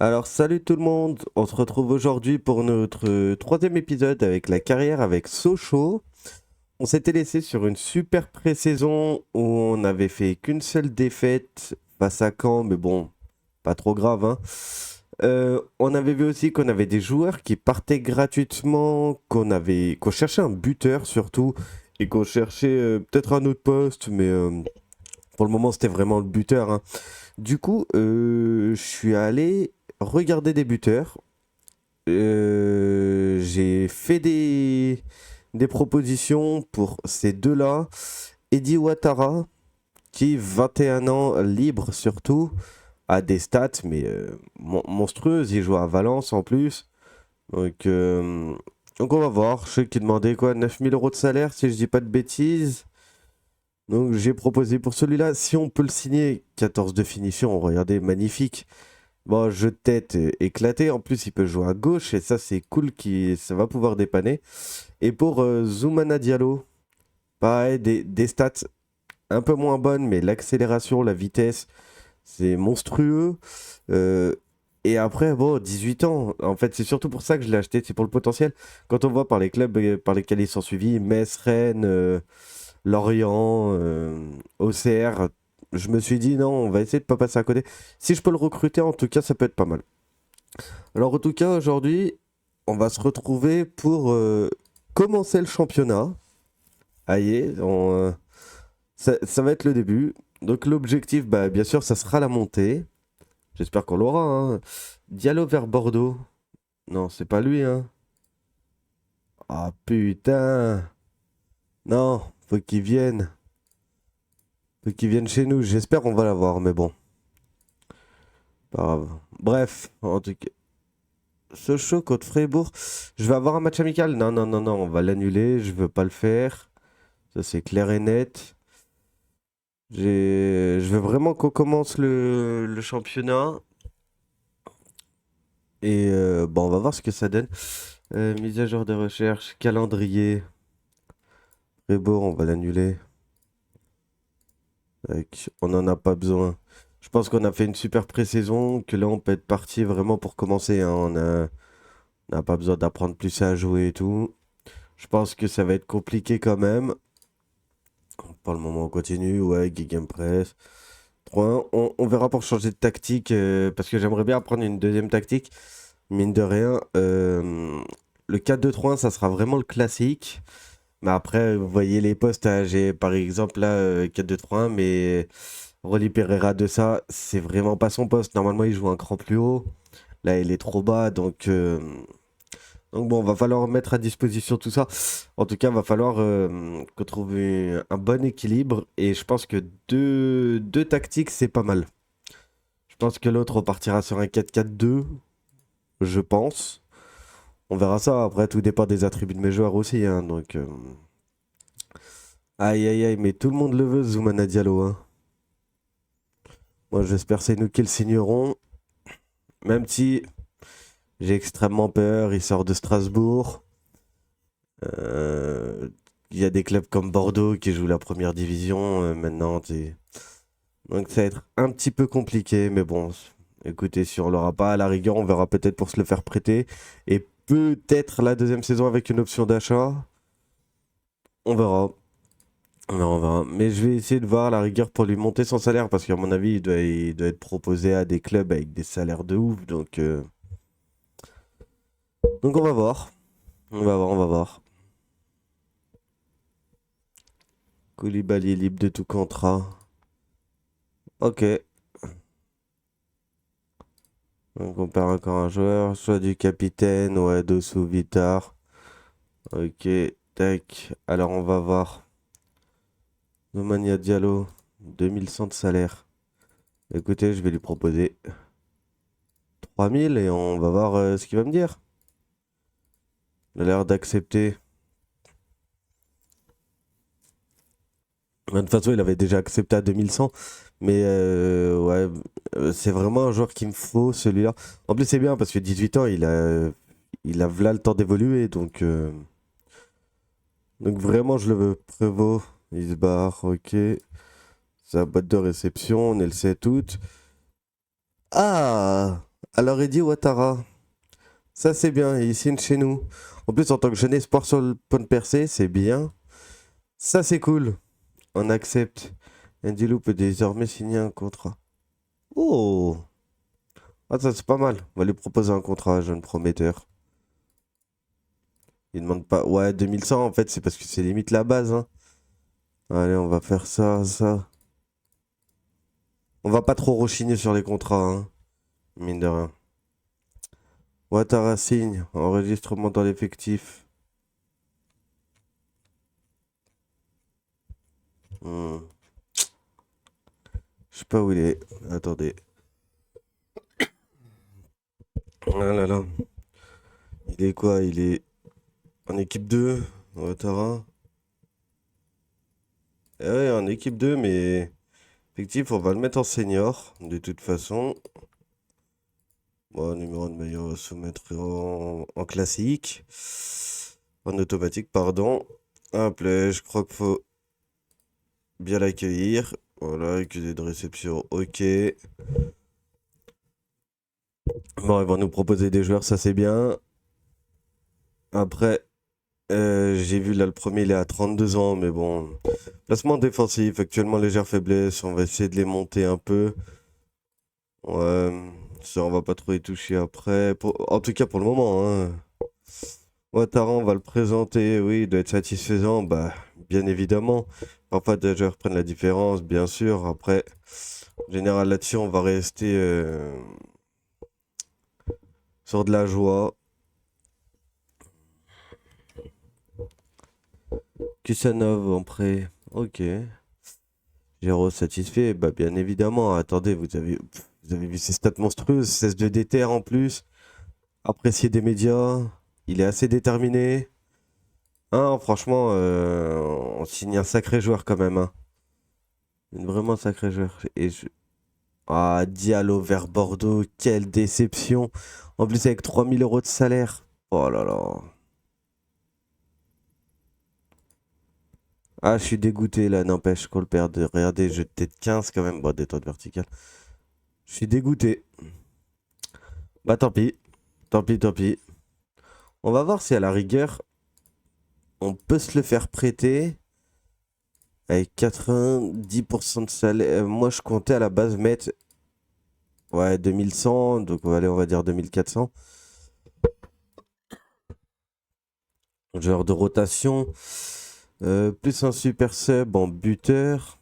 Alors salut tout le monde, on se retrouve aujourd'hui pour notre troisième épisode avec la carrière avec Sochaux. On s'était laissé sur une super pré-saison où on n'avait fait qu'une seule défaite face à Caen, mais bon, pas trop grave, hein. On avait vu aussi qu'on avait des joueurs qui partaient gratuitement, qu'on cherchait un buteur surtout, et qu'on cherchait peut-être un autre poste, mais pour le moment c'était vraiment le buteur, hein. Du coup, je suis allé regarder des buteurs. J'ai fait des propositions pour ces deux-là. Eddie Ouattara, qui, 21 ans, libre surtout, a des stats, mais monstrueuses. Il joue à Valence en plus. Donc, euh, donc on va voir. Je sais qu'il demandait quoi, 9 000 € de salaire, si je dis pas de bêtises. Donc j'ai proposé pour celui-là, si on peut le signer, 14 de finition, regardez, magnifique. Bon, jeu de tête éclaté. En plus, il peut jouer à gauche et ça, c'est cool. Ça va pouvoir dépanner. Et pour Zoumana Diallo, pareil, des stats un peu moins bonnes, mais l'accélération, la vitesse, c'est monstrueux. Euh, et après, bon, 18 ans. En fait, c'est surtout pour ça que je l'ai acheté. C'est pour le potentiel. Quand on voit par les clubs par lesquels ils sont suivis, Metz, Rennes, Lorient, OCR, je me suis dit non, on va essayer de pas passer à côté. Si je peux le recruter, en tout cas, ça peut être pas mal. Alors en tout cas, aujourd'hui, on va se retrouver pour commencer le championnat. Aïe, ça va être le début. Donc l'objectif, bah, bien sûr, ça sera la montée. J'espère qu'on l'aura, hein. Diallo vers Bordeaux. Non, c'est pas lui, hein. Ah putain. Non, faut qu'il vienne. Faut qu'il vienne chez nous. J'espère qu'on va l'avoir, mais bon, pas grave. Bref, en tout cas, Sochaux contre Fribourg. Je vais avoir un match amical. Non, non, non, non, on va l'annuler. Je veux pas le faire. Ça, c'est clair et net. Je veux vraiment qu'on commence le championnat. Et bon, on va voir ce que ça donne. Mise à jour de recherche, calendrier. Fribourg, on va l'annuler. On n'en a pas besoin. Je pense qu'on a fait une super pré-saison, que là, on peut être parti vraiment pour commencer, hein. On n'a pas besoin d'apprendre plus à jouer et tout. Je pense que ça va être compliqué quand même. Pour le moment, on continue. Ouais, Game Press. 3-1. On verra pour changer de tactique, parce que j'aimerais bien apprendre une deuxième tactique. Mine de rien, le 4-2-3-1, ça sera vraiment le classique. Mais après, vous voyez les postes, hein, j'ai par exemple là 4-2-3-1, mais Rolly Pereira de ça, c'est vraiment pas son poste. Normalement, il joue un cran plus haut. Là, il est trop bas, donc bon, va falloir mettre à disposition tout ça. En tout cas, va falloir qu'on trouve un bon équilibre. Et je pense que deux tactiques, c'est pas mal. Je pense que l'autre repartira sur un 4-4-2, je pense. On verra ça. Après, tout dépend des attributs de mes joueurs aussi, hein, aïe, aïe, aïe, mais tout le monde le veut, Zoumana Diallo, hein. Moi, j'espère c'est nous qui le signerons. Même si j'ai extrêmement peur, il sort de Strasbourg. Euh, Il y a des clubs comme Bordeaux qui jouent la première division maintenant. Donc ça va être un petit peu compliqué, mais bon, écoutez, si on l'aura pas à la rigueur, on verra peut-être pour se le faire prêter. Et peut-être la deuxième saison avec une option d'achat. On verra. On verra, on verra. Mais je vais essayer de voir à la rigueur pour lui monter son salaire parce qu'à mon avis, il doit être proposé à des clubs avec des salaires de ouf. Donc on va voir. On va voir, on va voir. Koulibaly est libre de tout contrat. Ok. Donc on perd encore un joueur. Soit du capitaine, ouais, Dossou Vitar. Ok. Tac. Alors on va voir. Nomania Diallo. 2100 de salaire. Écoutez, je vais lui proposer 3000 et on va voir ce qu'il va me dire. Il a l'air d'accepter. De toute façon, il avait déjà accepté à 2100. Mais ouais, c'est vraiment un joueur qu'il me faut, celui-là. En plus, c'est bien parce que 18 ans, il a v'là le temps d'évoluer. Donc vraiment, je le veux. Prévost, il se barre, ok. Sa boîte de réception, on est le 7 août. Ah! Alors, Eddie Ouattara, ça c'est bien, il signe chez nous. En plus, en tant que jeune espoir sur le pont de percée, c'est bien. Ça c'est cool. On accepte. Ndilou peut désormais signer un contrat. Oh! Ah, ça c'est pas mal. On va lui proposer un contrat, jeune prometteur. Il demande pas. Ouais, 2100 en fait, c'est parce que c'est limite la base, hein. Allez, on va faire ça, ça. On va pas trop rechigner sur les contrats, hein. Mine de rien. Ouattara signe. Enregistrement dans l'effectif. Hmm. Je sais pas où il est. Attendez. Ah là là. Il est quoi? Il est en équipe 2, Ouattara. Eh ouais, en équipe 2, mais effectif, on va le mettre en senior, de toute façon. Bon, numéro de maillot, on va se mettre en classique. En automatique, pardon. Hop là, je crois qu'il faut bien l'accueillir. Voilà, accusé de réception, ok. Bon, ils vont nous proposer des joueurs, ça c'est bien. Après, j'ai vu là le premier, il est à 32 ans, mais bon. Placement défensif, actuellement légère faiblesse, on va essayer de les monter un peu. Ouais, ça on va pas trop y toucher après. En tout cas pour le moment, hein. Ouattara, on va le présenter, oui, il doit être satisfaisant, bah bien évidemment. Parfois des joueurs prennent la différence, bien sûr. Après, en général là-dessus, on va rester sur de la joie. Kusanov en prêt, ok. Géraud satisfait, bah bien évidemment. Attendez, vous avez vu ses stats monstrueuses, 16 de déter en plus. Apprécié des médias, il est assez déterminé. Hein, franchement, on signe un sacré joueur quand même, hein. Vraiment sacré joueur. Ah, Diallo vers Bordeaux, quelle déception. En plus avec 3 000 € de salaire. Oh là là. Ah, je suis dégoûté là, n'empêche qu'on le perde. Regardez, je tête 15 quand même. Bon, détente verticale. Je suis dégoûté. Bah tant pis. Tant pis, tant pis. On va voir si à la rigueur, on peut se le faire prêter. Avec 90% de salaire. Moi, je comptais à la base mettre. Ouais, 2100. Donc, allez, on va dire 2400. Genre de rotation. Plus un super sub en buteur.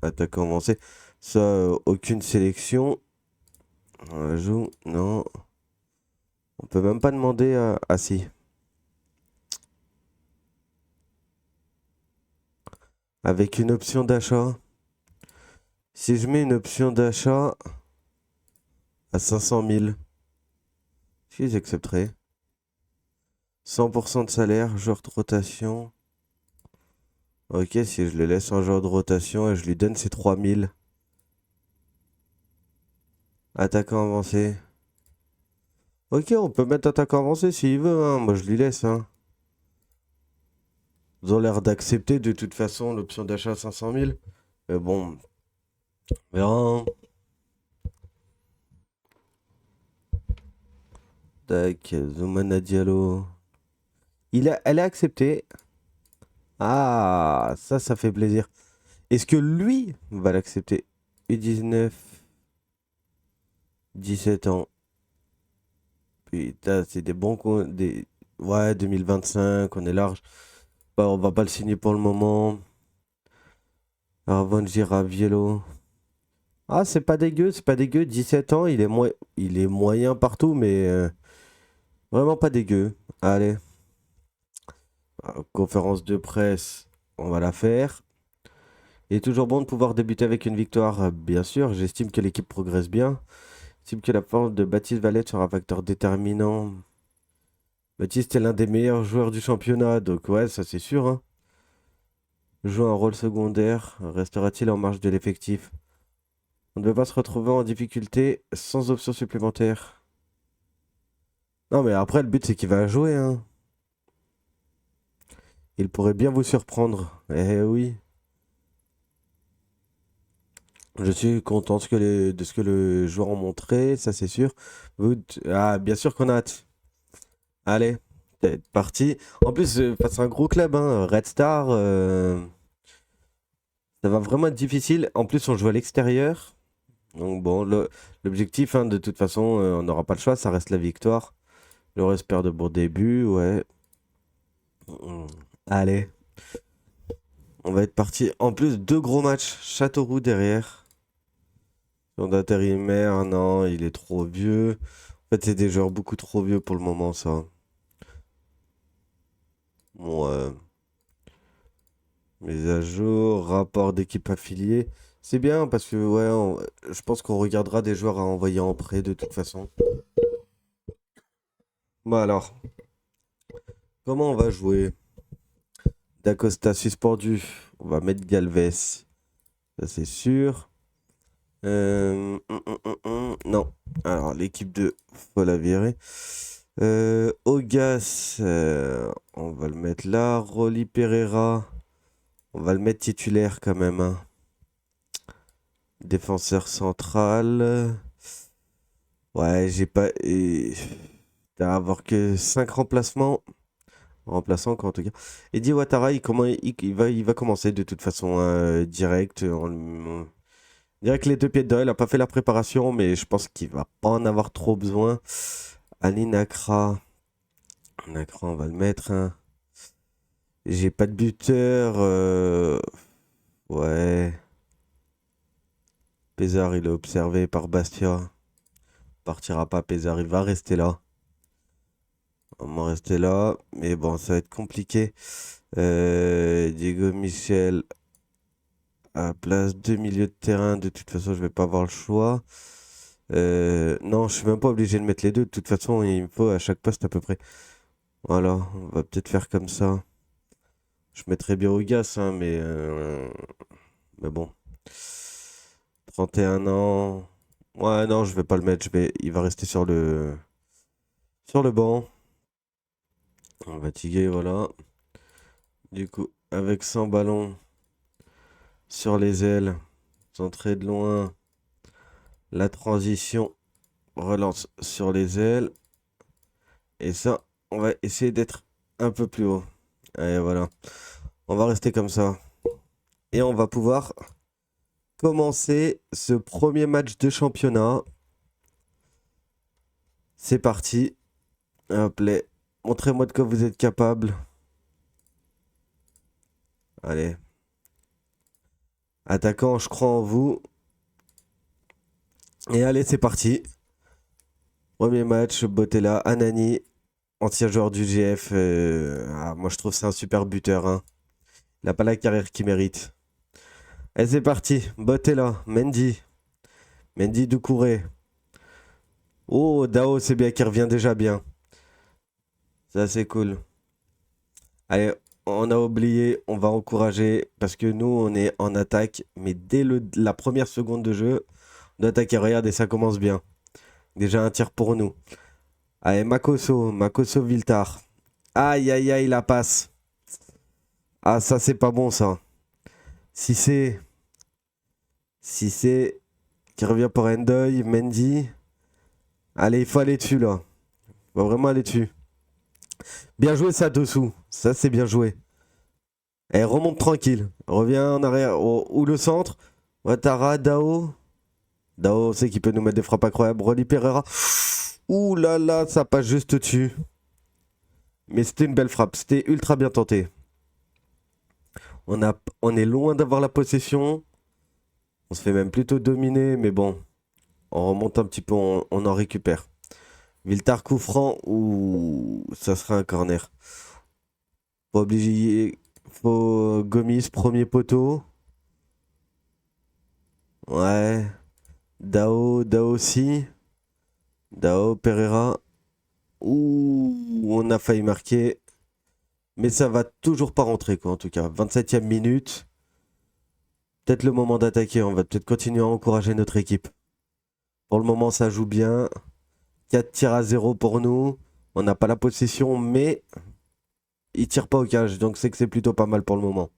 Attaquant avancé. Ça, aucune sélection. On joue. Non. On peut même pas demander à. Ah si. Avec une option d'achat. Si je mets une option d'achat à 500 000, si j'accepterais. 100% de salaire, joueur de rotation. Ok, si je le laisse en joueur de rotation et je lui donne ses 3000. Attaquant avancé. Ok, on peut mettre attaquant avancé s'il veut, hein. Moi je lui laisse, hein. Ils ont l'air d'accepter de toute façon l'option d'achat à 500 000. Mais bon, on verra, hein. Tac, Zoumana Diallo. Elle a accepté. Ah, ça fait plaisir. Est-ce que lui va l'accepter? U19, 17 ans. Putain, c'est des bons des. Ouais, 2025, on est large. Bah, on va pas le signer pour le moment. Arvon Giraviello. Ah, c'est pas dégueu, c'est pas dégueu. 17 ans, il est moyen partout, mais vraiment pas dégueu. Allez, conférence de presse, on va la faire. Il est toujours bon de pouvoir débuter avec une victoire, bien sûr. J'estime que l'équipe progresse bien. J'estime que la force de Baptiste Valette sera un facteur déterminant. Baptiste est l'un des meilleurs joueurs du championnat, donc ouais, ça c'est sûr, hein. Joue un rôle secondaire, restera-t-il en marge de l'effectif? On ne peut pas se retrouver en difficulté sans option supplémentaire. Non mais après le but c'est qu'il va jouer, hein. Il pourrait bien vous surprendre. Eh oui. Je suis content de ce que les joueurs ont montré, ça c'est sûr. Ah, bien sûr qu'on a hâte. Allez, c'est parti. En plus, enfin, c'est un gros club, hein. Red Star. Ça va vraiment être difficile. En plus, on joue à l'extérieur. Donc bon, l'objectif, hein, de toute façon, on n'aura pas le choix, ça reste la victoire. Le reste perd de bon début, ouais. Allez, on va être parti. En plus, deux gros matchs. Châteauroux derrière. Son intérimaire, non, il est trop vieux. En fait, c'est des joueurs beaucoup trop vieux pour le moment, ça. Bon, mise à jour, rapport d'équipe affiliée. C'est bien parce que, ouais, je pense qu'on regardera des joueurs à envoyer en prêt de toute façon. Bon, alors, comment on va jouer? Dacosta suspendu. On va mettre Galvez. Ça, c'est sûr. Non. Alors, l'équipe de. Faut la virer. Ogas. On va le mettre là. Rolly Pereira. On va le mettre titulaire quand même, hein. Défenseur central. Ouais, j'ai pas. T'as à avoir que 5 remplacements. Remplaçants, quoi, en tout cas. Eddie Ouattara, il va commencer de toute façon, direct. Direct les deux pieds dedans. Il a pas fait la préparation, mais je pense qu'il va pas en avoir trop besoin. Ali Nakra. Nakra, on va le mettre, hein. J'ai pas de buteur. Ouais. Pézard, il est observé par Bastia. Partira pas, Pézard, il va rester là. On va rester là. Mais bon, ça va être compliqué. Diego Michel à place de milieu de terrain. De toute façon, je vais pas avoir le choix. Non, je suis même pas obligé de mettre les deux. De toute façon, il me faut à chaque poste à peu près. Voilà, on va peut-être faire comme ça. Je mettrais bien au gaz, hein, mais bon. 31 ans. Ouais, non, je vais pas le mettre. Il va rester sur le banc. On va tiguer, voilà. Du coup, avec 100 ballons sur les ailes, centré de loin, la transition relance sur les ailes. Et ça, on va essayer d'être un peu plus haut. Allez, voilà. On va rester comme ça. Et on va pouvoir commencer ce premier match de championnat. C'est parti. Hop là. Montrez-moi de quoi vous êtes capable. Allez. Attaquant, je crois en vous. Et allez, c'est parti. Premier match, Botella, Anani, ancien joueur du GF. Moi, je trouve que c'est un super buteur, hein. Il n'a pas la carrière qu'il mérite. Et c'est parti. Botella, Mendy. Mendy Doucouré. Oh, Dao, c'est bien qui revient déjà bien. Ça, c'est cool. Allez, on a oublié, on va encourager parce que nous, on est en attaque. Mais dès la première seconde de jeu, on attaque et regarde et ça commence bien. Déjà un tir pour nous. Allez, Makoso Viltar. Aïe, aïe, aïe, la passe. Ah, ça, c'est pas bon, ça. Si c'est qui revient pour Endoy, Mendy. Allez, il faut aller dessus, là. Il faut vraiment aller dessus. Bien joué, ça, dessous. Ça, c'est bien joué. Et remonte tranquille. Reviens en arrière. Ou le centre. Ouattara, Dao. Dao, c'est qu'il peut nous mettre des frappes incroyables. Rolly Pereira. Ouh là là, ça passe juste dessus. Mais c'était une belle frappe. C'était ultra bien tenté. On est loin d'avoir la possession. On se fait même plutôt dominer. Mais bon, on remonte un petit peu. On en récupère. Viltar coup franc. Ouh, ça sera un corner. Faut obliger. Faut Gomis, premier poteau. Ouais. Dao aussi. Dao, Pereira. Ouh, on a failli marquer. Mais ça va toujours pas rentrer, quoi, en tout cas. 27e minute. Peut-être le moment d'attaquer. On va peut-être continuer à encourager notre équipe. Pour le moment, ça joue bien. 4 tirs à 0 pour nous. On n'a pas la possession, mais ils tirent pas au cage. Donc c'est que c'est plutôt pas mal pour le moment.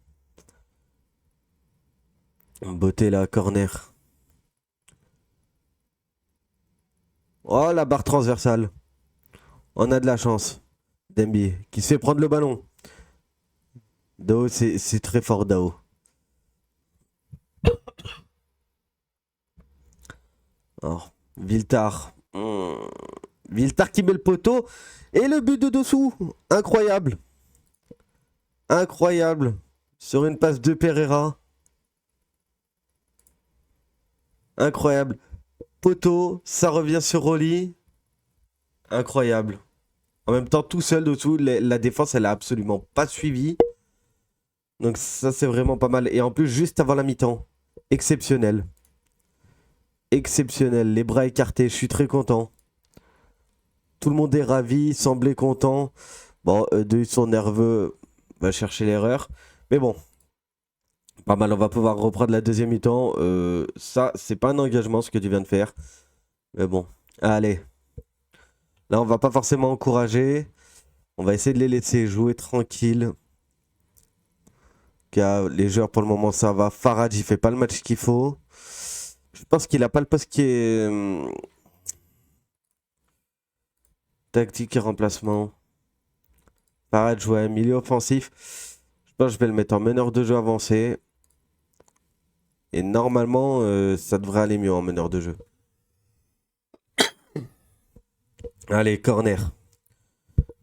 Beauté là, corner. Oh, la barre transversale. On a de la chance. Demby, qui se fait prendre le ballon. Dao, c'est très fort, Dao. Alors, Viltar. Viltar qui met le poteau. Et le but de dessous. Incroyable. Incroyable. Sur une passe de Pereira. Incroyable. Poteau, ça revient sur Rolly. Incroyable. En même temps, tout seul dessous, la défense, elle a absolument pas suivi. Donc ça, c'est vraiment pas mal. Et en plus, juste avant la mi-temps. Exceptionnel. Exceptionnel. Les bras écartés, je suis très content. Tout le monde est ravi, semblait content. Bon, deux, ils sont nerveux, va chercher l'erreur. Mais bon, pas mal, on va pouvoir reprendre la deuxième mi-temps. Ça, c'est pas un engagement ce que tu viens de faire. Mais bon, allez. Là, on va pas forcément encourager. On va essayer de les laisser jouer tranquille. Car les joueurs, pour le moment, ça va. Farad, il fait pas le match qu'il faut. Je pense qu'il a pas le poste qui est... tactique et remplacement. Farad joue à un milieu offensif. Je pense que je vais le mettre en meneur de jeu avancé. Et normalement, ça devrait aller mieux en meneur de jeu. Allez, corner.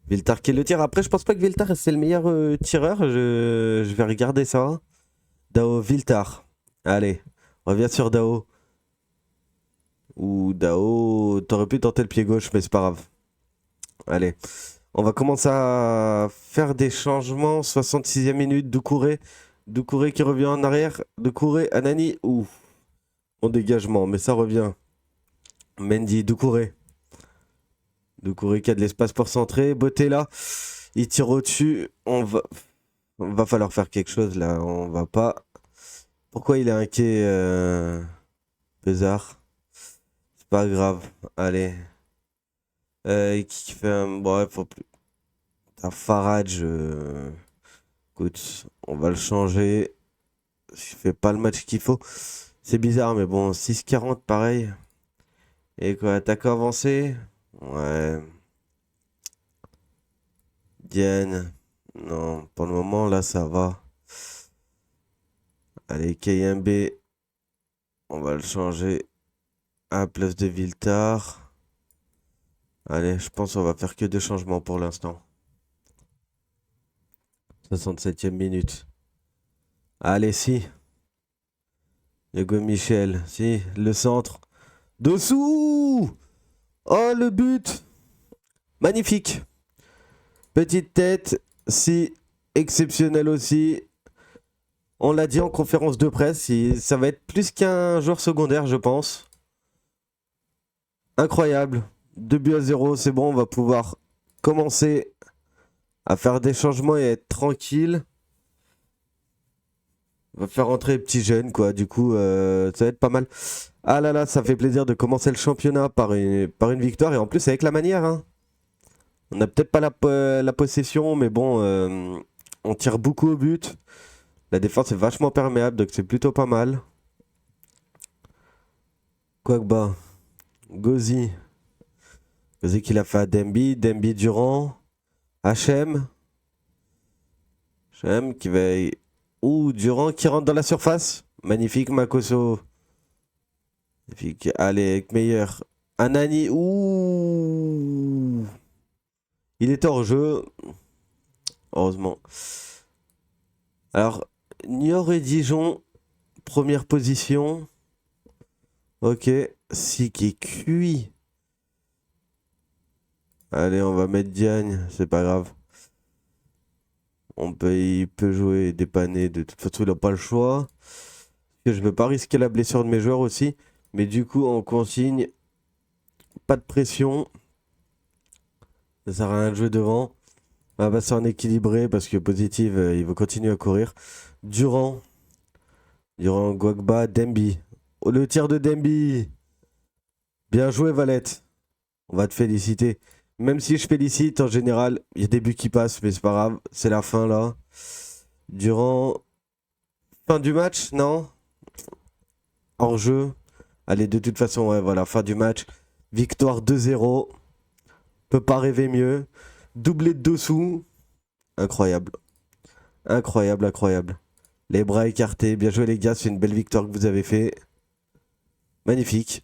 Viltar qui le tire. Après, je pense pas que Viltar c'est le meilleur tireur. Je vais regarder ça. Dao, Viltar. Allez, reviens sur Dao. Ou Dao, t'aurais pu tenter le pied gauche, mais c'est pas grave. Allez, on va commencer à faire des changements. 66e minute, Doucouré. Doucouré qui revient en arrière. Doucouré, Anani. Ouh, bon dégagement, mais ça revient. Mendy, Doucouré. Doucouré qui a de l'espace pour centrer. Botella, il tire au-dessus. On va falloir faire quelque chose là. On va pas. Pourquoi il est inquiet, Pesard? C'est pas grave. Allez. Qui fait un. Bon, faut plus. Un Farage. Écoute, on va le changer. Il fait pas le match qu'il faut. C'est bizarre, mais bon, 6-40 pareil. Et quoi, attaque avancé? Ouais. Diane. Non, pour le moment, là, ça va. Allez, KMB. On va le changer à la place de Viltar. Allez, je pense qu'on va faire que deux changements pour l'instant. 67e minute. Allez, si. Hugo Michel. Si, le centre. Dessous! Oh, le but! Magnifique. Petite tête. Si, exceptionnel aussi. On l'a dit en conférence de presse. Ça va être plus qu'un joueur secondaire, je pense. Incroyable. 2-0, c'est bon. On va pouvoir commencer à faire des changements et être tranquille. On va faire rentrer les petits jeunes, quoi. Du coup, ça va être pas mal. Ah là là, ça fait plaisir de commencer le championnat par une victoire. Et en plus, avec la manière. Hein. On n'a peut-être pas la possession, mais bon, on tire beaucoup au but. La défense est vachement perméable, donc c'est plutôt pas mal. Quagba. Gozi. Gozi qui l'a fait à Demby. Demby Durand. HM. HM qui va... Ouh, Durand qui rentre dans la surface. Magnifique, Makoso. Magnifique. Allez, avec meilleur. Anani. Ouh. Il est hors jeu. Heureusement. Alors, Niort et Dijon. Première position. Ok. Si qui est cuit. Allez, on va mettre Diagne. C'est pas grave. Il peut jouer, dépanner. De toute façon, il n'a pas le choix. Je ne veux pas risquer la blessure de mes joueurs aussi. Mais du coup, on consigne. Pas de pression. Ça sert à rien de jouer devant. On va passer en équilibré parce que Positive, il veut continuer à courir. Durand. Durand, Guagba, Demby. Oh, le tir de Demby. Bien joué, Valette. On va te féliciter. Même si je félicite, en général, il y a des buts qui passent, mais c'est pas grave. C'est la fin, là. Durand. Fin du match, non? Hors jeu. Allez, de toute façon, ouais, voilà, fin du match. Victoire 2-0. Peut pas rêver mieux. Doublé de dessous. Incroyable. Incroyable, incroyable. Les bras écartés. Bien joué les gars, c'est une belle victoire que vous avez fait. Magnifique.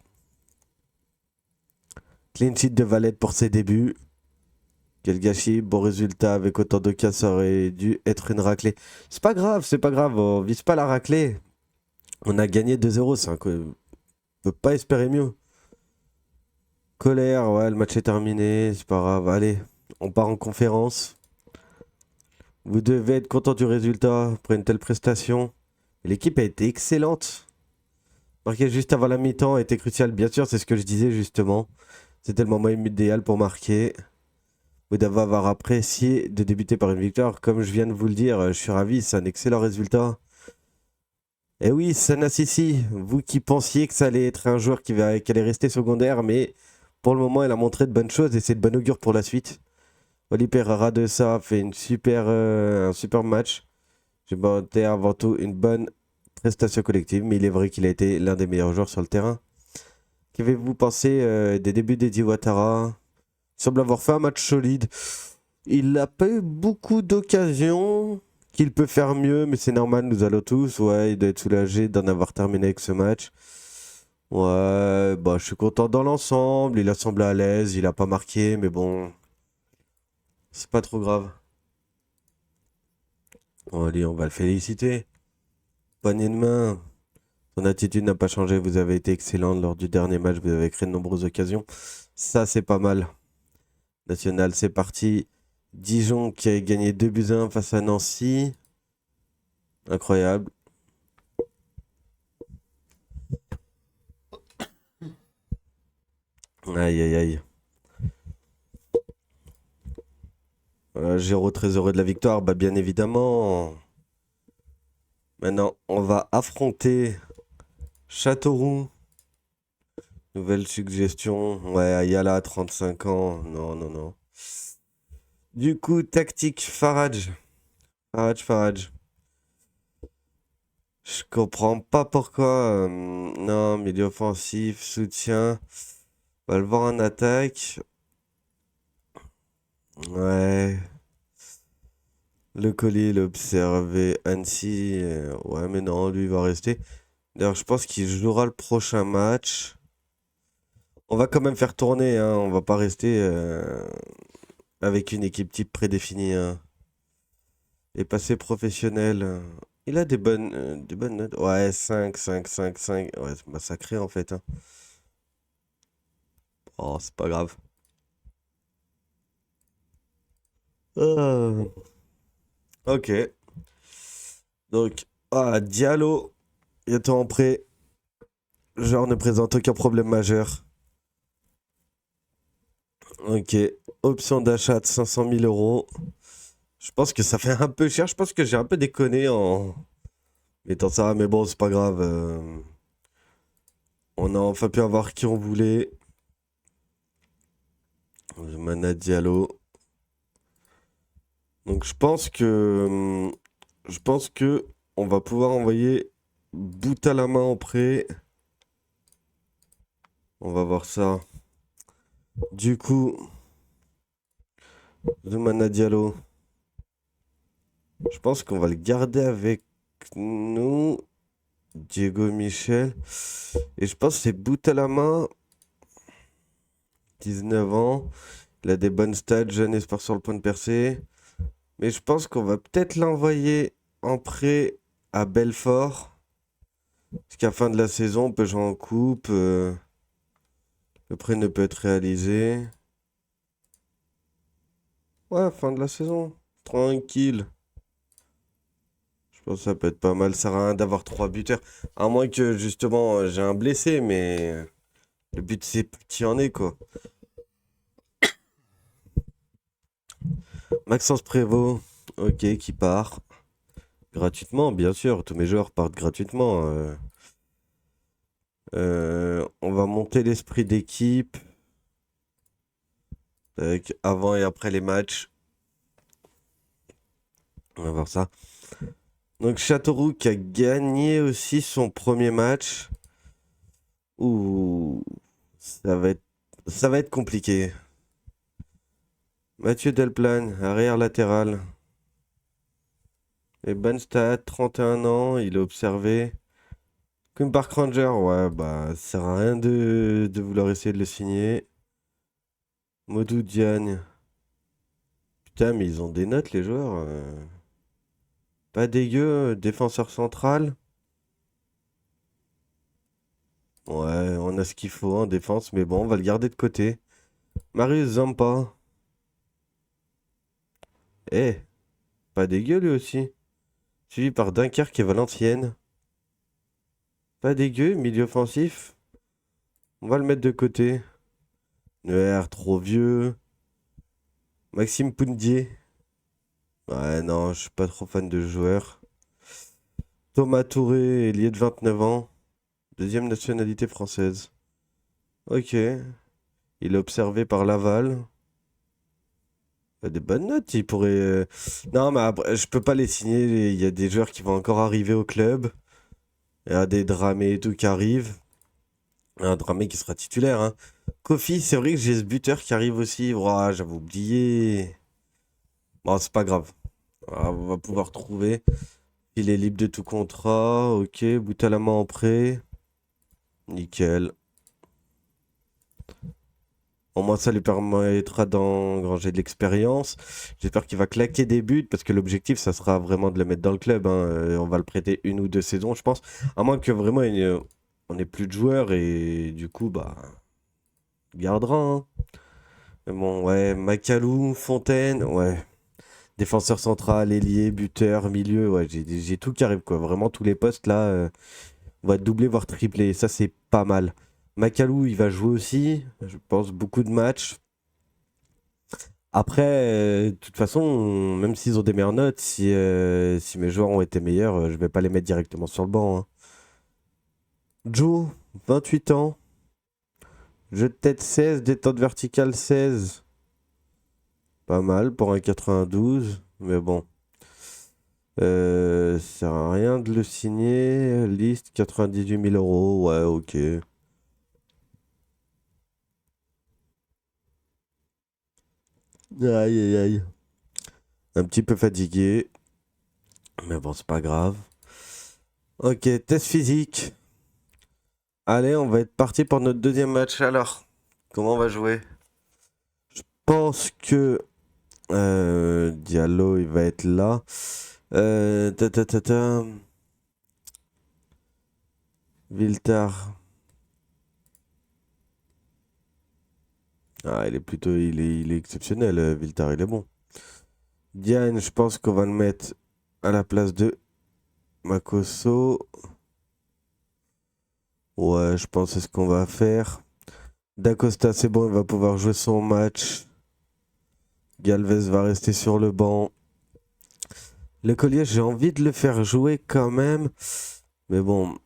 Clean sheet de Valette pour ses débuts. Quel gâchis, bon résultat avec autant de cas, ça aurait dû être une raclée. C'est pas grave, c'est pas grave, on vise pas la raclée. On a gagné 2-0, on peut pas espérer mieux. Colère, ouais, le match est terminé, c'est pas grave. Allez, on part en conférence. Vous devez être content du résultat après une telle prestation. L'équipe a été excellente. Marquer juste avant la mi-temps a été crucial, bien sûr, c'est ce que je disais justement. C'était le moment idéal pour marquer. Vous devez avoir apprécié de débuter par une victoire. Comme je viens de vous le dire, je suis ravi, c'est un excellent résultat. Et oui, Sana Sissi, vous qui pensiez que ça allait être un joueur qui allait rester secondaire, mais pour le moment, elle a montré de bonnes choses et c'est de bon augure pour la suite. Oli Pereira de ça fait un super match. J'ai monté avant tout une bonne prestation collective, mais il est vrai qu'il a été l'un des meilleurs joueurs sur le terrain. Qu'avez-vous pensé des débuts d'Eddie Ouattara? Il semble avoir fait un match solide. Il n'a pas eu beaucoup d'occasions qu'il peut faire mieux, mais c'est normal, nous allons tous. Ouais, il doit être soulagé d'en avoir terminé avec ce match. Ouais, bah, je suis content dans l'ensemble. Il a semblé à l'aise, il a pas marqué, mais bon, c'est pas trop grave. Bon, allez, on va le féliciter. Poignée de main. Son attitude n'a pas changé. Vous avez été excellent lors du dernier match. Vous avez créé de nombreuses occasions. Ça, c'est pas mal. National, c'est parti. Dijon qui a gagné 2-1 face à Nancy. Incroyable. Aïe, aïe, aïe. Voilà, Géraud très heureux de la victoire. Bah, bien évidemment. Maintenant, on va affronter Châteauroux. Nouvelle suggestion. Ouais, Ayala, 35 ans. Non, non, non. Du coup, tactique, Farage. Farage. Je comprends pas pourquoi. Non, milieu offensif, soutien. On va le voir en attaque. Ouais. Le collier, l'observer. Annecy. Ouais, mais non, lui, il va rester. D'ailleurs, je pense qu'il jouera le prochain match. On va quand même faire tourner, hein. On va pas rester avec une équipe type prédéfinie, hein. Et passer professionnel. Il a des bonnes notes. Ouais, 5, 5, 5, 5. Ouais, c'est massacré en fait, hein. Oh, c'est pas grave. Ah. Ok. Donc, Diallo, bientôt en prêt. Genre ne présente aucun problème majeur. Ok. Option d'achat de 500 000 euros. Je pense que ça fait un peu cher. Je pense que j'ai un peu déconné en mettant ça. Mais bon, c'est pas grave. On a enfin pu avoir qui on voulait. Mana Diallo. Donc je pense que on va pouvoir envoyer bout à la main en prêt. On va voir ça. Du coup, Zoumana Diallo. Je pense qu'on va le garder avec nous. Diego Michel. Et je pense que c'est bout à la main. 19 ans. Il a des bonnes stats, jeune espoir sur le point de percer. Mais je pense qu'on va peut-être l'envoyer en prêt à Belfort. Parce qu'à la fin de la saison, on peut jouer en coupe. Le prêt ne peut être réalisé. Ouais, fin de la saison. Tranquille. Je pense que ça peut être pas mal. Ça sert à rien d'avoir 3 buteurs. À moins que justement j'ai un blessé, mais le but c'est qu'il y en ait quoi. Maxence Prévost, ok, qui part. Gratuitement, bien sûr. Tous mes joueurs partent gratuitement. On va monter l'esprit d'équipe. Avec avant et après les matchs. On va voir ça. Donc Châteauroux qui a gagné aussi son premier match. Ouh, ça va être Ça va être compliqué. Mathieu Delplane, arrière latéral. Et Banstad, 31 ans, il est observé. Comme Park Ranger, ouais, bah, ça sert à rien de vouloir essayer de le signer. Modou Diagne. Putain, mais ils ont des notes, les joueurs. Pas dégueu, défenseur central. Ouais, on a ce qu'il faut en défense, mais bon, on va le garder de côté. Marius Zampa. Eh, pas dégueu lui aussi. Suivi par Dunkerque et Valenciennes. Pas dégueu, milieu offensif. On va le mettre de côté. Neuer, trop vieux. Maxime Poundier. Ouais, non, je suis pas trop fan de ce joueur. Thomas Touré, ailier de 29 ans. Deuxième nationalité française. Ok. Il est observé par Laval. Il a des bonnes notes, il pourrait. Non, mais après, je peux pas les signer. Il y a des joueurs qui vont encore arriver au club. Il y a des Dramé et tout qui arrivent. Un Dramé qui sera titulaire, hein. Kofi, c'est vrai que j'ai ce buteur qui arrive aussi. Ouah, j'avais oublié. Bon, c'est pas grave. Ah, on va pouvoir trouver. Il est libre de tout contrat. Ok, bout à la main en prêt. Nickel. Au moins, ça lui permettra d'engranger de l'expérience. J'espère qu'il va claquer des buts parce que l'objectif, ça sera vraiment de le mettre dans le club, hein. On va le prêter 1 ou 2 saisons, je pense. À moins que vraiment on ait plus de joueurs et du coup, bah, il gardera, hein. Mais bon, ouais, Macalou, Fontaine, ouais. Défenseur central, ailier, buteur, milieu, ouais, j'ai tout qui arrive, quoi. Vraiment, tous les postes là, on va doubler, voire tripler. Ça, c'est pas mal. Macalou, il va jouer aussi, je pense, beaucoup de matchs. Après, de toute façon, même s'ils ont des meilleures notes, si mes joueurs ont été meilleurs, je vais pas les mettre directement sur le banc, hein. Joe, 28 ans, jeu de tête 16, détente verticale 16. Pas mal pour un 92, mais bon. Ça sert à rien de le signer. Liste 98 000 euros, ouais, ok. Aïe, aïe, aïe. Un petit peu fatigué, mais bon, c'est pas grave. Ok, test physique. Allez, on va être parti pour notre deuxième match. Alors, comment on va jouer? Je pense que Diallo, il va être là. Ta, ta, ta, ta. Viltar. Ah, il est exceptionnel, Viltar, il est bon. Diane, je pense qu'on va le mettre à la place de Makosso. Ouais, je pense que c'est ce qu'on va faire. Dacosta, c'est bon, il va pouvoir jouer son match. Galvez va rester sur le banc. Le collier, j'ai envie de le faire jouer quand même. Mais bon,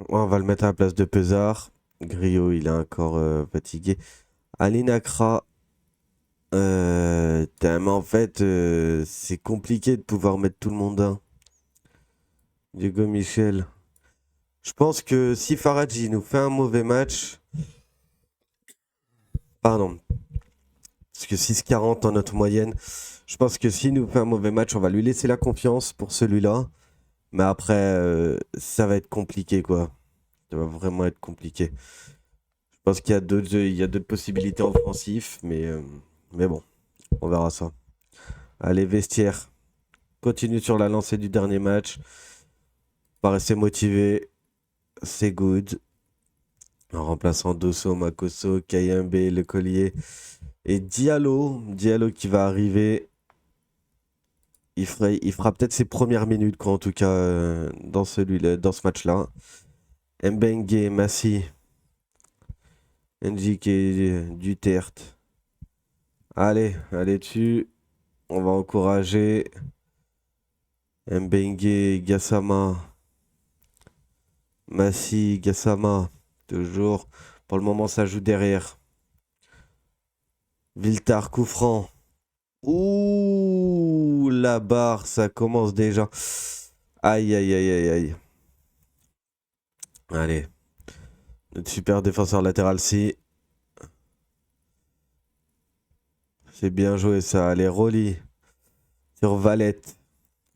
on va le mettre à la place de Pesard. Griot, il est encore fatigué. Aline Akra. Mais en fait, c'est compliqué de pouvoir mettre tout le monde, hein. Diego Michel. Je pense que si Faradji nous fait un mauvais match. Pardon. Parce que 6,40 en notre moyenne. Je pense que s'il nous fait un mauvais match, on va lui laisser la confiance pour celui-là. Mais après, ça va être compliqué, quoi. Ça va vraiment être compliqué. Je pense qu'il y a d'autres possibilités offensives, mais bon, on verra ça. Allez, vestiaire. Continue sur la lancée du dernier match. Paraissez motivé. C'est good. En remplaçant Dosso, Makosso, Kayembe, Le Collier et Diallo. Diallo qui va arriver. Il fera peut-être ses premières minutes, quoi, en tout cas, dans ce match-là. Mbengue, Massi, NJK, Duterte. Allez, allez dessus. On va encourager Mbengue, Gassama, Massi, Gassama. Toujours. Pour le moment, ça joue derrière. Viltar, coup franc. Ouh, la barre, ça commence déjà. Aïe, aïe, aïe, aïe, aïe. Allez. Notre super défenseur latéral, si. C'est bien joué ça. Allez, Rolly. Sur Valette.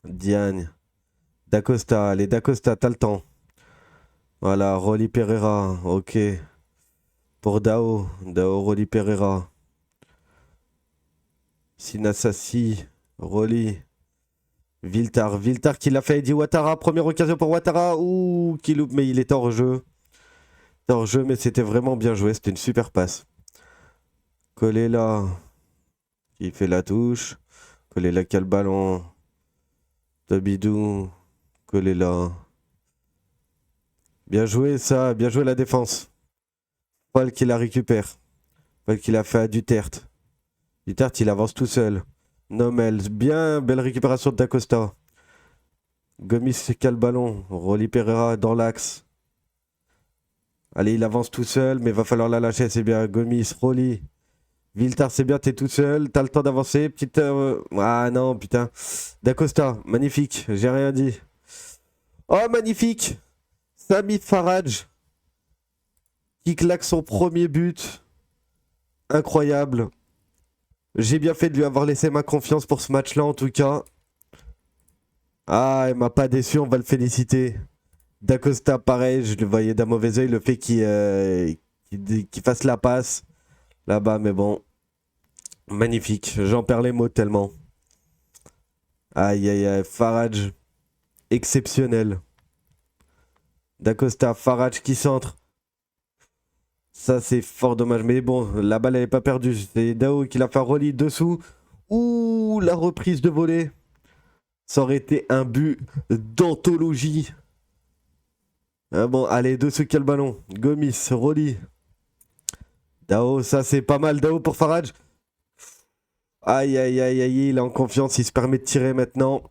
Diagne. Dacosta. Allez, Dacosta, t'as le temps. Voilà, Rolly Pereira. Ok. Pour Dao. Dao, Rolly Pereira. Sinassasi. Rolly. Viltar. Viltar qui l'a fait. Eddie Ouattara. Première occasion pour Ouattara. Ouh, qui loupe, mais il est hors jeu. Hors jeu, mais c'était vraiment bien joué. C'était une super passe. Collé là. Qui fait la touche. Collé là, qui a le ballon. Tabidou. Collé là. Bien joué ça. Bien joué la défense. Paul qui la récupère. Paul qui l'a fait à Duterte. Duterte, il avance tout seul. Nomel. Bien belle récupération de Dacosta. Gomis qui a le ballon. Rolly Pereira dans l'axe. Allez, il avance tout seul, mais va falloir la lâcher, c'est bien. Gomis, Rolly. Viltar, c'est bien, t'es tout seul, t'as le temps d'avancer. Petite. Ah non, putain. Dacosta, magnifique, j'ai rien dit. Oh, magnifique. Sami Faraj qui claque son premier but. Incroyable. J'ai bien fait de lui avoir laissé ma confiance pour ce match-là, en tout cas. Ah, il m'a pas déçu, on va le féliciter. Dacosta, pareil, je le voyais d'un mauvais oeil, le fait qu'il fasse la passe là-bas, mais bon, magnifique, j'en perds les mots tellement. Aïe, aïe, aïe, Faraj, exceptionnel. Dacosta, Faraj qui centre. Ça, c'est fort dommage, mais bon, la balle, elle n'est pas perdue. C'est Dao qui l'a fait Rolly dessous. Ouh, la reprise de volée. Ça aurait été un but d'anthologie. Ah bon, allez, dessous qui a le ballon. Gomis, Rolly. Dao, ça c'est pas mal. Dao pour Faraj. Aïe, aïe, aïe, aïe, il est en confiance. Il se permet de tirer maintenant.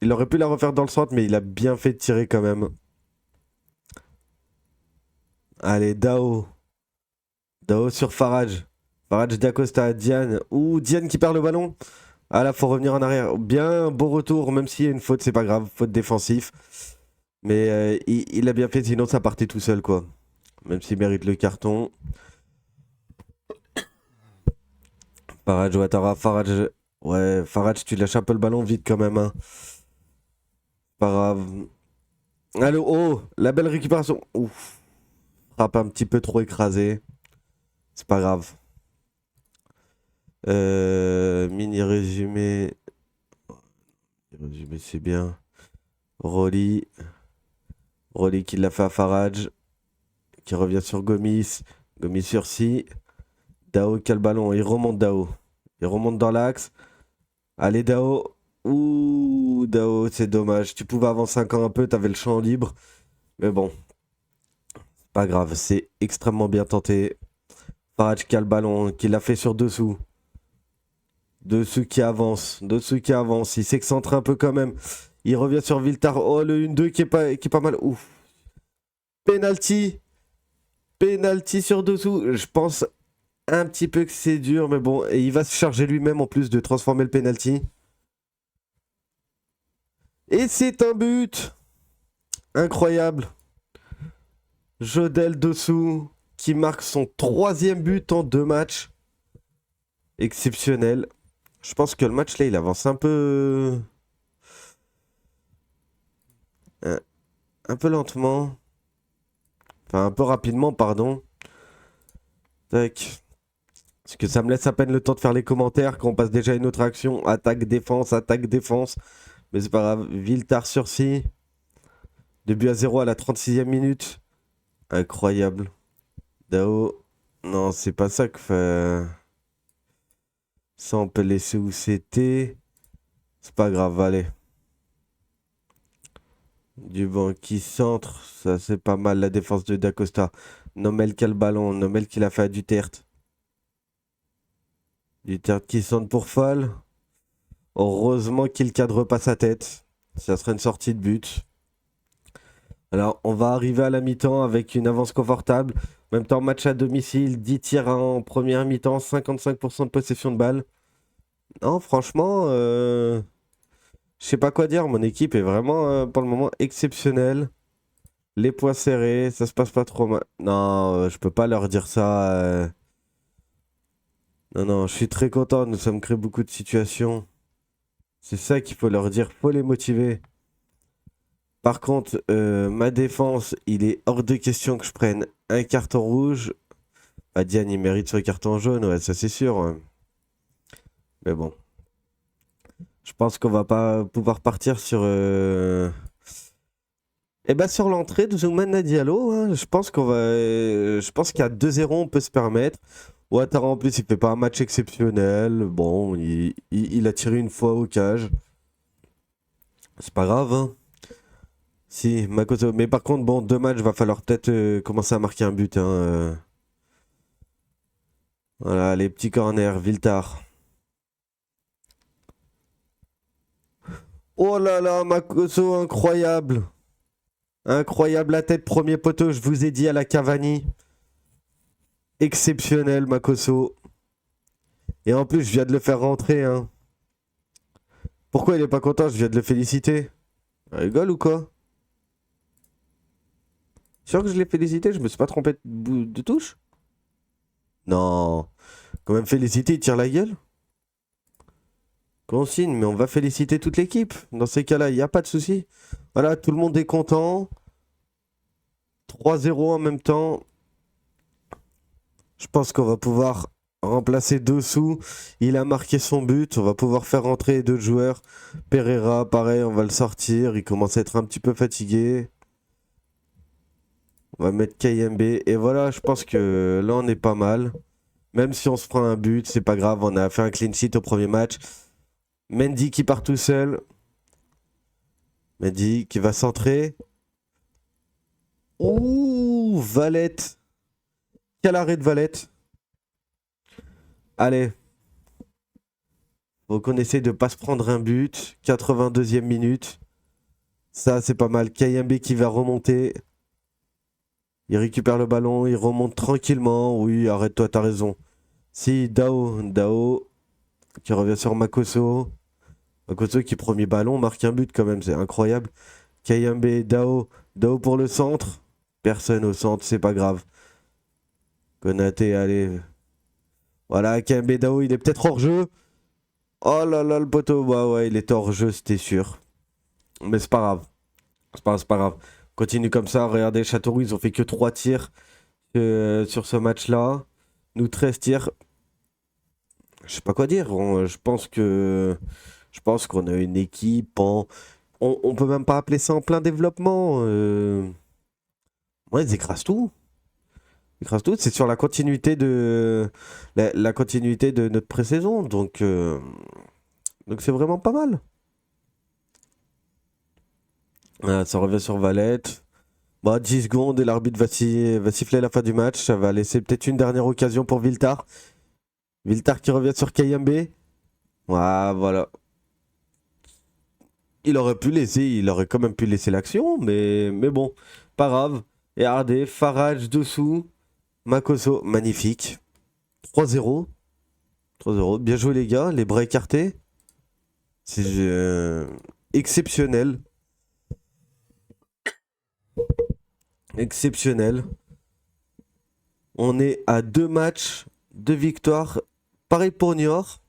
Il aurait pu la refaire dans le centre, mais il a bien fait de tirer quand même. Allez, Dao. Dao sur Faraj. Faraj d'Acosta, Diane. Ouh, Diane qui perd le ballon. Ah là, faut revenir en arrière. Bien, beau retour, même s'il y a une faute, c'est pas grave. Faute défensif. Mais il a bien fait, sinon ça partait tout seul, quoi. Même s'il mérite le carton. Faraj Ouattara, Faraj. Ouais, Faraj, tu lâches un peu le ballon vite quand même. Hein. Pas grave. Allô, oh, la belle récupération. Ouf. Frappe un petit peu trop écrasé. C'est pas grave. Mini résumé. Résumé, c'est bien. Rolly. Rolly qui l'a fait à Faraj. Qui revient sur Gomis. Gomis sur Si. Dao qui a le ballon. Il remonte Dao. Il remonte dans l'axe. Allez, Dao. Ouh, Dao, c'est dommage. Tu pouvais avancer encore un peu, t'avais le champ libre. Mais bon, pas grave, c'est extrêmement bien tenté. Faraj qui a le ballon, qui l'a fait sur dessous. Dessous qui avance, dessous qui avance. Il s'excentre un peu quand même. Il revient sur Viltar. Oh, le 1-2 qui est pas mal. Ouf. Penalty. Penalty sur dessous. Je pense un petit peu que c'est dur, mais bon. Et il va se charger lui-même en plus de transformer le penalty. Et c'est un but. Incroyable. Jodel dessous qui marque son 3e but en 2 matchs. Exceptionnel. Je pense que le match là, il avance un peu. Un peu lentement. Enfin, un peu rapidement, pardon. Tac. Parce que ça me laisse à peine le temps de faire les commentaires quand on passe déjà à une autre action. Attaque, défense, attaque, défense. Mais c'est pas grave. Viltar sur Si. 2-0 à la 36e minute. Incroyable. Dao. Non, c'est pas ça que fait. Ça, on peut laisser où c'était. C'est pas grave, allez. Du banc qui centre. Ça, c'est pas mal la défense de Dacosta. Nomel qui a le ballon. Nomel qui l'a fait à Duterte. Duterte qui centre pour Fall. Heureusement qu'il cadre pas sa tête. Ça serait une sortie de but. Alors, on va arriver à la mi-temps avec une avance confortable. En même temps, match à domicile, 10 tirs en première mi-temps, 55% de possession de balle. Non, franchement, je sais pas quoi dire. Mon équipe est vraiment, pour le moment, exceptionnelle. Les points serrés, ça se passe pas trop mal. Non, je peux pas leur dire ça. Non, non, je suis très content. Nous sommes créé beaucoup de situations. C'est ça qu'il faut leur dire. Faut les motiver. Par contre, ma défense, il est hors de question que je prenne un carton rouge. Bah, Diane, il mérite son carton jaune, ouais, ça c'est sûr, ouais. Mais bon, je pense qu'on va pas pouvoir partir sur. Eh ben sur l'entrée de Zoumana Diallo, hein, je pense qu'on va. Je pense qu'à 2-0, on peut se permettre. Ouattara en plus, il fait pas un match exceptionnel. Bon, il a tiré une fois au cage. C'est pas grave, hein. Si, Makoto. Mais par contre, bon, 2 matchs, va falloir peut-être commencer à marquer un but, hein. Voilà, les petits corners, Viltard. Oh là là, Makoto, incroyable. Incroyable la tête, premier poteau, je vous ai dit à la Cavani. Exceptionnel, Makoso. Et en plus, je viens de le faire rentrer, hein. Pourquoi il est pas content? Je viens de le féliciter. Il rigole ou quoi? Sûr que je l'ai félicité? Je me suis pas trompé de touche? Non. Quand même féliciter, il tire la gueule? Consigne, mais on va féliciter toute l'équipe. Dans ces cas-là, il n'y a pas de souci. Voilà, tout le monde est content. 3-0 en même temps. Je pense qu'on va pouvoir remplacer Dossou. Il a marqué son but. On va pouvoir faire rentrer 2 joueurs. Pereira, pareil, on va le sortir. Il commence à être un petit peu fatigué. On va mettre KMB. Et voilà, je pense que là, on est pas mal. Même si on se prend un but, c'est pas grave. On a fait un clean sheet au premier match. Mendy qui part tout seul. Mendy qui va centrer. Ouh, Valette. Quel arrêt de Valette. Allez. Faut qu'on essaye de pas se prendre un but. 82e minute. Ça, c'est pas mal. KMB qui va remonter. Il récupère le ballon. Il remonte tranquillement. Oui, arrête-toi, t'as raison. Si, Dao. Dao qui revient sur Makoso. Makoso qui, premier ballon, marque un but quand même. C'est incroyable. KMB, Dao. Dao pour le centre. Personne au centre, c'est pas grave. Konaté, allez. Voilà, KMB, Dao, il est peut-être hors jeu. Oh là là, le poteau. Ouais, ouais, il est hors jeu, c'était sûr. Mais c'est pas grave. C'est pas grave. Continue comme ça. Regardez, Châteauroux, ils ont fait que 3 tirs sur ce match-là. Nous, 13 tirs. Je sais pas quoi dire. Je pense qu'on a une équipe on peut même pas appeler ça en plein développement. Ouais, ils écrasent tout. Ils écrasent tout. C'est sur la continuité de la continuité de notre pré-saison. Donc c'est vraiment pas mal. Ah, ça revient sur Valette. Bah, 10 secondes et l'arbitre va siffler la fin du match. Ça va laisser peut-être une dernière occasion pour Viltard. Viltard qui revient sur KMB. Ah, voilà. Il aurait quand même pu laisser l'action, mais bon, pas grave. Et regardez, Farage dessous, Makoso, magnifique. 3-0. 3-0. Bien joué les gars, les bras écartés. C'est exceptionnel. Exceptionnel. On est à 2 matchs, 2 victoires. Pareil pour Niort.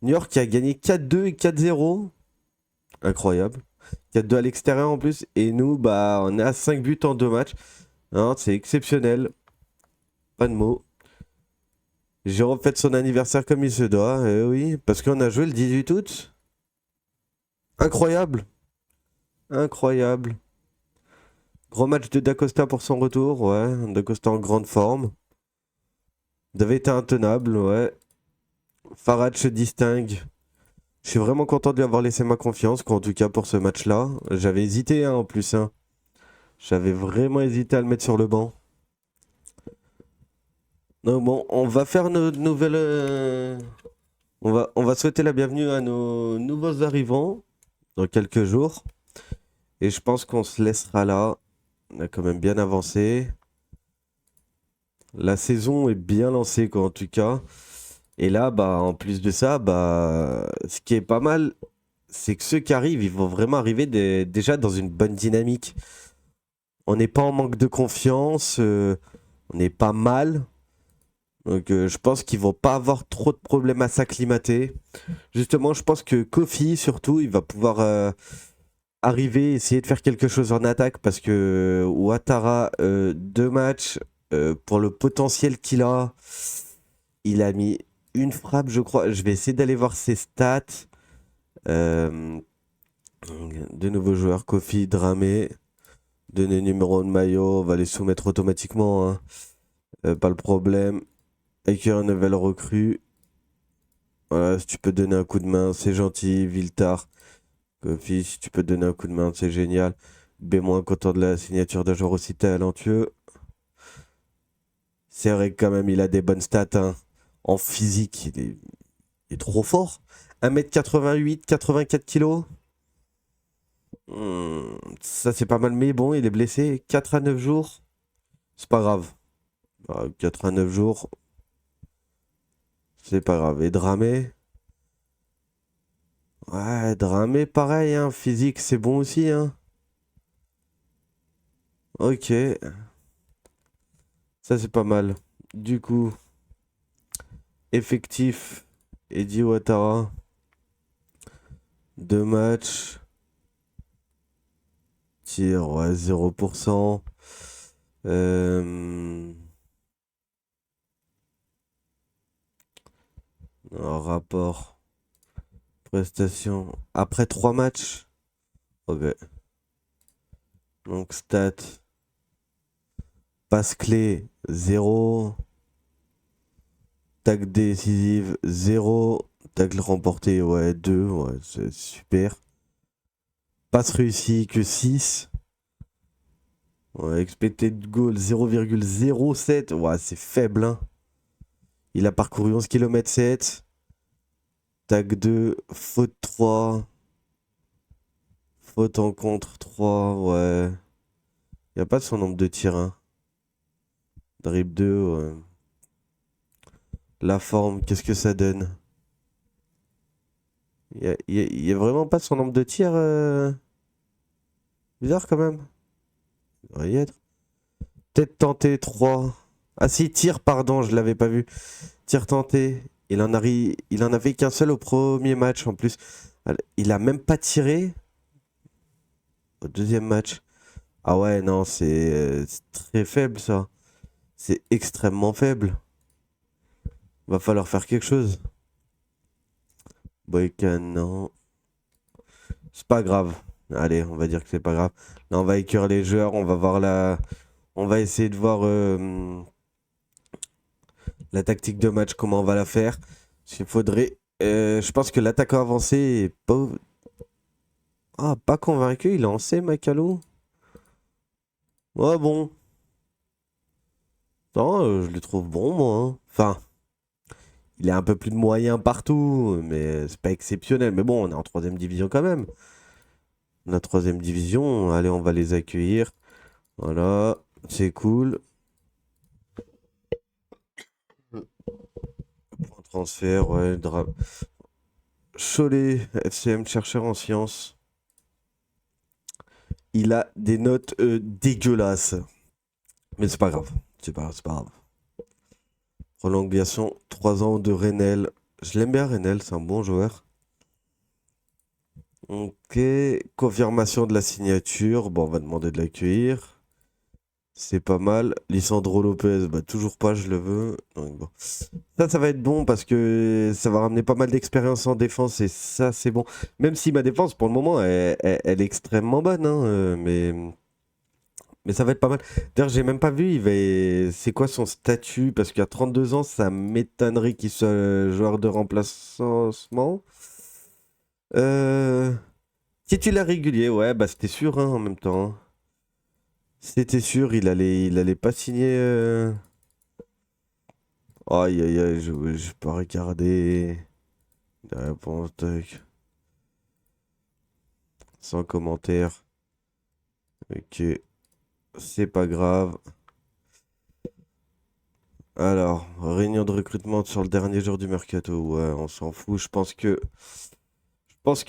Niort qui a gagné 4-2 et 4-0. Incroyable. 4-2 à l'extérieur en plus. Et nous, bah, on est à 5 buts en 2 matchs. Non, c'est exceptionnel. Pas de mots. Jérôme fête son anniversaire comme il se doit. Eh oui, parce qu'on a joué le 18 août. Incroyable. Incroyable. Gros match de Dacosta pour son retour. Ouais, Dacosta en grande forme. Vous avez été intenable, ouais. Farad se distingue. Je suis vraiment content de lui avoir laissé ma confiance, quoi, en tout cas pour ce match-là. J'avais hésité, hein, en plus, hein. J'avais vraiment hésité à le mettre sur le banc. Donc bon, on va faire notre nouvelle. On va souhaiter la bienvenue à nos nouveaux arrivants dans quelques jours. Et je pense qu'on se laissera là. On a quand même bien avancé. La saison est bien lancée, quoi, en tout cas. Et là, bah, en plus de ça, bah, ce qui est pas mal, c'est que ceux qui arrivent, ils vont vraiment arriver déjà dans une bonne dynamique. On n'est pas en manque de confiance, on est pas mal. Donc je pense qu'ils vont pas avoir trop de problèmes à s'acclimater. Justement, je pense que Kofi, surtout, il va pouvoir arriver, essayer de faire quelque chose en attaque parce que Ouattara, 2 matchs, pour le potentiel qu'il a, il a mis une frappe, je crois. Je vais essayer d'aller voir ses stats. Euh, de nouveaux joueurs, Kofi, Dramé, donner numéro de maillot, on va les soumettre automatiquement, hein. Pas le problème. Accueillir une nouvelle recrue. Voilà, si tu peux donner un coup de main, c'est gentil. Viltar, Kofi, si tu peux donner un coup de main, c'est génial. B- content de la signature d'un joueur aussi talentueux. C'est vrai que quand même, il a des bonnes stats, hein. En physique, il est trop fort. 1m88, 84 kilos. Ça, c'est pas mal, mais bon, il est blessé. 4 à 9 jours. C'est pas grave. 4 à 9 jours, c'est pas grave. Et Dramé. Ouais, Dramé, pareil, hein. Physique, c'est bon aussi, hein. Ok, ça c'est pas mal. Du coup, effectif, Eddie Ouattara, 2 matchs, tir, ouais, 0%. Euh, rapport, prestation. Après 3 matchs, ok. Donc stats, passe clé, 0. Tacle décisive, 0. Tacle remporté, ouais, 2. Ouais, c'est super. Passe réussi, que 6. Ouais, expected goal, 0,07. Ouais, c'est faible, hein. Il a parcouru 11 km 7. Tag 2, faute 3. Faute en contre 3, ouais. Il n'y a pas son nombre de tirs, hein. Dribble 2, ouais. La forme, qu'est-ce que ça donne? Il y a vraiment pas son nombre de tirs, bizarre quand même. Il devrait y être. Peut-être tenté 3. Ah si, tir, pardon, je l'avais pas vu. Tir tenté. Il en avait qu'un seul au premier match en plus. Il a même pas tiré au deuxième match. Ah ouais, non, c'est très faible ça. C'est extrêmement faible. Va falloir faire quelque chose. Boykan, non. C'est pas grave. Allez, on va dire que c'est pas grave. Là, on va écœurer les joueurs. On va voir la. On va essayer de voir la tactique de match, comment on va la faire. Parce qu'il faudrait. Je pense que l'attaquant avancé est pas. Ah, pas convaincu. Il est en C, Macalou. Ouais, bon. Non, je le trouve bon, moi, hein. Enfin, il a un peu plus de moyens partout, mais c'est pas exceptionnel. Mais bon, on est en troisième division quand même. La troisième division, allez, on va les accueillir. Voilà, c'est cool. Point transfert, ouais, Cholet, FCM, chercheur en sciences. Il a des notes dégueulasses. Mais c'est pas grave. C'est pas grave. Prolongation, 3 ans de Renel. Je l'aime bien, Renel, c'est un bon joueur. Ok, confirmation de la signature. Bon, on va demander de l'accueillir. C'est pas mal. Lisandro Lopez, bah toujours pas, je le veux. Donc, bon. Ça va être bon parce que ça va ramener pas mal d'expérience en défense et ça, c'est bon. Même si ma défense, pour le moment, elle est extrêmement bonne, hein, mais ça va être pas mal. D'ailleurs, j'ai même pas vu, c'est quoi son statut? Parce qu'à 32 ans, ça m'étonnerait qu'il soit joueur de remplacement. Euh... Titulaire régulier, ouais, bah c'était sûr, hein, en même temps, hein. C'était sûr, il allait pas signer. Aïe aïe aïe, je peux regarder. La réponse, tac. Sans commentaire. Ok, c'est pas grave. Alors, réunion de recrutement sur le dernier jour du mercato. Ouais, on s'en fout. Je pense que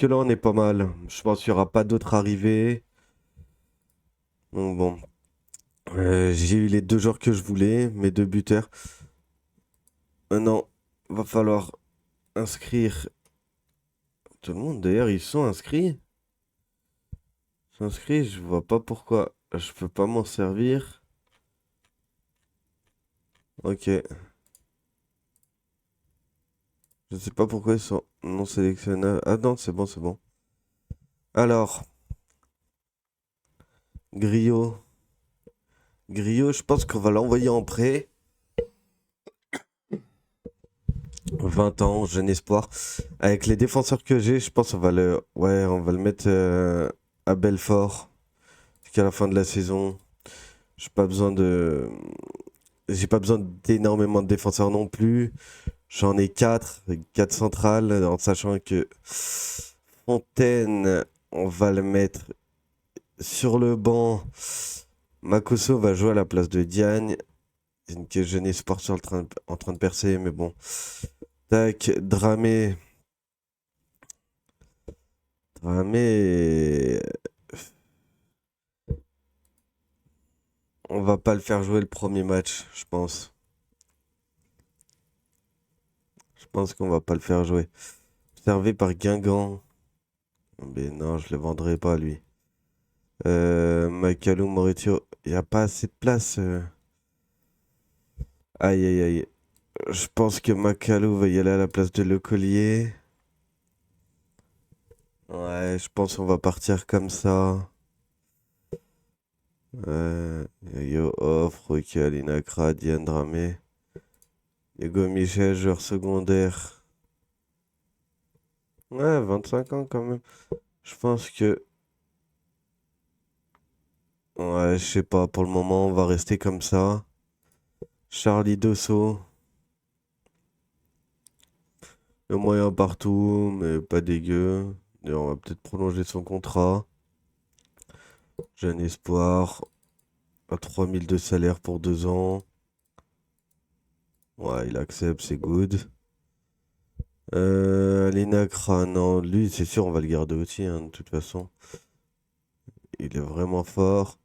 là, on est pas mal. Je pense qu'il n'y aura pas d'autres arrivées. Donc bon. J'ai eu les 2 joueurs que je voulais, mes 2 buteurs. Maintenant, va falloir inscrire tout le monde. D'ailleurs, ils sont inscrits. Ils sont inscrits, je vois pas pourquoi je peux pas m'en servir. Ok. Je sais pas pourquoi ils sont non sélectionnables. Ah non, c'est bon, c'est bon. Alors, Griot. Griot, je pense qu'on va l'envoyer en prêt. 20 ans, jeune espoir. Avec les défenseurs que j'ai, je pense qu'on va le, ouais, on va le mettre à Belfort jusqu'à la fin de la saison. J'ai pas besoin de, j'ai pas besoin d'énormément de défenseurs non plus. J'en ai 4 centrales, en sachant que Fontaine, on va le mettre sur le banc. Makosso va jouer à la place de Diagne. Que jeune espoir en train de percer, mais bon. Tac, Dramé. Dramé. On va pas le faire jouer le premier match, je pense. Je pense qu'on va pas le faire jouer. Servi par Guingamp. Mais non, je le vendrai pas, lui. Macalou, Maurizio. Il n'y a pas assez de place. Aïe, aïe, aïe. Je pense que Macalou va y aller à la place de Le Collier. Ouais, je pense qu'on va partir comme ça. Yo offre, ok, Alina Kra, Diane Dramé. Hugo Michel, joueur secondaire. Ouais, 25 ans quand même. Je pense que... Ouais, je sais pas, pour le moment, on va rester comme ça. Charlie Dosso. Le moyen partout, mais pas dégueu. D'ailleurs, on va peut-être prolonger son contrat. Jeune espoir. À 3000 de salaire pour 2 ans. Ouais, il accepte, c'est good. Linacra, non, lui, c'est sûr, on va le garder aussi, hein, de toute façon. Il est vraiment fort.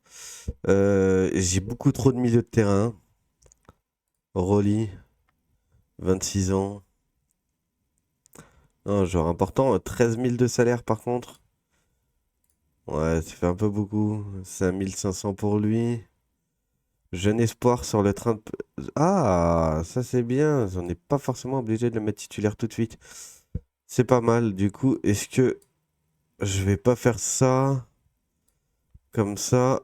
J'ai beaucoup trop de milieux de terrain. Rolly, 26 ans. Non, genre important, 13 000 de salaire par contre. Ouais, ça fait un peu beaucoup. 5500 pour lui. Jeune espoir sur le train de... Ah, ça c'est bien. On n'est pas forcément obligé de le mettre titulaire tout de suite. C'est pas mal. Du coup, est-ce que je vais pas faire ça comme ça?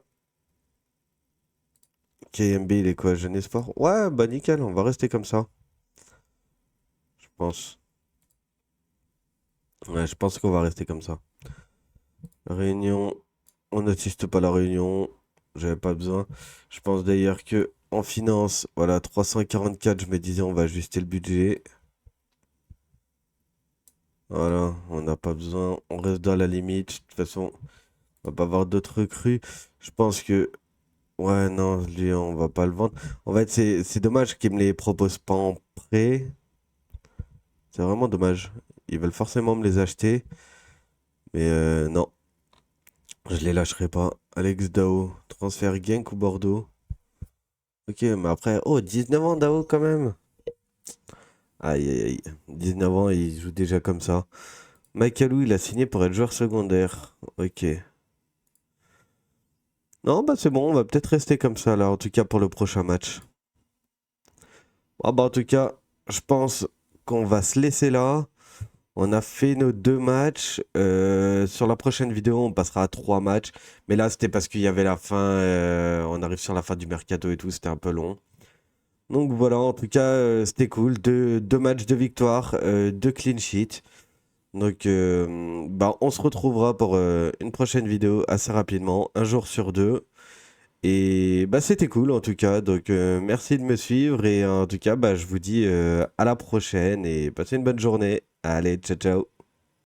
KMB, il est quoi? Jeune espoir? Ouais, bah nickel, on va rester comme ça. Je pense. Ouais, je pense qu'on va rester comme ça. Réunion. On n'assiste pas à la réunion. J'avais pas besoin. Je pense d'ailleurs que en finance, voilà, 344, je me disais on va ajuster le budget. Voilà, on n'a pas besoin. On reste dans la limite. De toute façon, on va pas avoir d'autres recrues. Je pense que... Ouais, non, lui, on va pas le vendre. En fait, c'est dommage qu'ils me les proposent pas en prêt. C'est vraiment dommage. Ils veulent forcément me les acheter. Mais non, je les lâcherai pas. Alex Dao, transfert Genk ou Bordeaux? Ok, mais après, oh, 19 ans Dao quand même. Aïe, aïe, aïe. 19 ans, il joue déjà comme ça. Makalou, il a signé pour être joueur secondaire. Ok. Non, bah c'est bon, on va peut-être rester comme ça là, en tout cas pour le prochain match. Ah bah en tout cas, je pense qu'on va se laisser là. On a fait nos 2 matchs. Sur la prochaine vidéo, on passera à 3 matchs. Mais là, c'était parce qu'il y avait la fin. On arrive sur la fin du mercato et tout, c'était un peu long. Donc voilà, en tout cas, c'était cool. Deux matchs de victoire, 2 clean sheets. Donc, bah, on se retrouvera pour une prochaine vidéo assez rapidement, un jour sur deux. Et bah, c'était cool en tout cas. Donc, merci de me suivre. Et en tout cas, bah, je vous dis à la prochaine et passez une bonne journée. Allez, ciao, ciao.